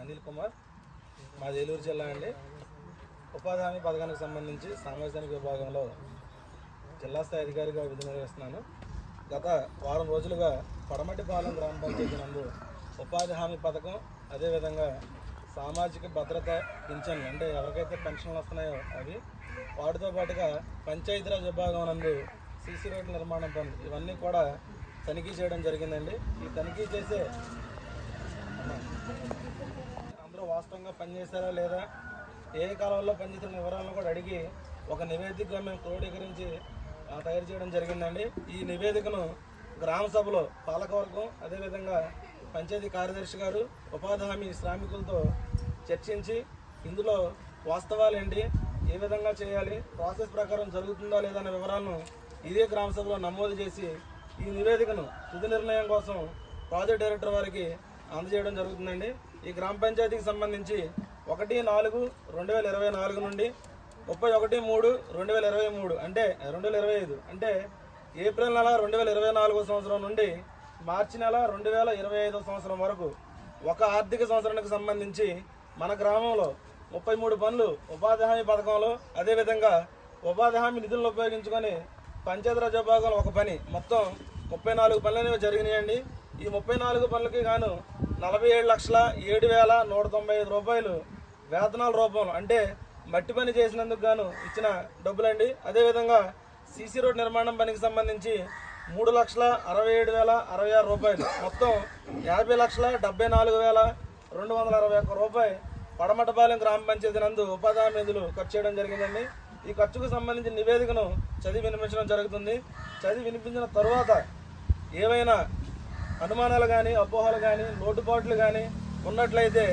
అనిల్ కుమార్, మాది ఏలూరు జిల్లా అండి. ఉపాధి హామీ పథకానికి సంబంధించి సామాజిక విభాగంలో జిల్లా స్థాయి అధికారిగా విధి నిర్వహిస్తున్నాను. గత వారం రోజులుగా పడమటిపాలెం గ్రామ పంచాయతీ నందు ఉపాధి హామీ పథకం, అదేవిధంగా సామాజిక భద్రత పింఛన్లు అంటే ఎవరికైతే పెన్షన్లు వస్తున్నాయో అవి, వాటితో పాటుగా పంచాయతీరాజ్ విభాగం నందు సీసీ రోడ్ల నిర్మాణం పనులు ఇవన్నీ కూడా తనిఖీ చేయడం జరిగిందండి. ఈ తనిఖీ చేసే అందరూ వాస్తవంగా పనిచేశారా లేదా, ఏ కాలంలో పనిచేసిన వివరాలను కూడా అడిగి ఒక నివేదికగా మేము క్రోడీకరించి తయారు చేయడం జరిగిందండి. ఈ నివేదికను గ్రామ సభలో పాలకవర్గం, అదేవిధంగా పంచాయతీ కార్యదర్శి గారు ఉపాధి హామీ శ్రామికులతో చర్చించి ఇందులో వాస్తవాలు ఏంటి, ఏ విధంగా చేయాలి, ప్రాసెస్ ప్రకారం జరుగుతుందా లేదా అనే వివరాలను ఇదే గ్రామ సభలో నమోదు చేసి ఈ నివేదికను తుది నిర్ణయం కోసం ప్రాజెక్ట్ డైరెక్టర్ వారికి అందజేయడం జరుగుతుందండి. ఈ గ్రామ పంచాయతీకి సంబంధించి 1/4/2024 నుండి 31/3/2023 అంటే 2025 అంటే ఏప్రిల్ నెల 2024 సంవత్సరం నుండి మార్చి నెల 2025 సంవత్సరం వరకు ఒక ఆర్థిక సంవత్సరానికి సంబంధించి మన గ్రామంలో 33 పనులు ఉపాధి హామీ పథకంలో, అదేవిధంగా ఉపాధి హామీ నిధులను ఉపయోగించుకొని పంచాయతీరాజ్ విభాగంలో ఒక పని, మొత్తం 34 పనులు అనేవి జరిగినాయండి. ఈ 34 పనులకి గాను 47,07,195 రూపాయలు వేతనాల రూపంలో అంటే మట్టి పని చేసినందుకు గాను ఇచ్చిన డబ్బులండి. అదేవిధంగా సీసీ రోడ్ నిర్మాణం పనికి సంబంధించి 3,67,066 రూపాయలు, మొత్తం 50,74,261 రూపాయలు పడమటిపాలెం గ్రామ పంచాయతీ నందు ఉపాధి హామీ నిధులు ఖర్చు చేయడం జరిగిందండి. ఈ ఖర్చుకు సంబంధించిన నివేదికను చదివి వినిపించడం జరుగుతుంది. చదివి వినిపించిన తరువాత ఏవైనా అనుమానాలు కానీ, అపోహలు కానీ, లోటుపాట్లు కానీ ఉన్నట్లయితే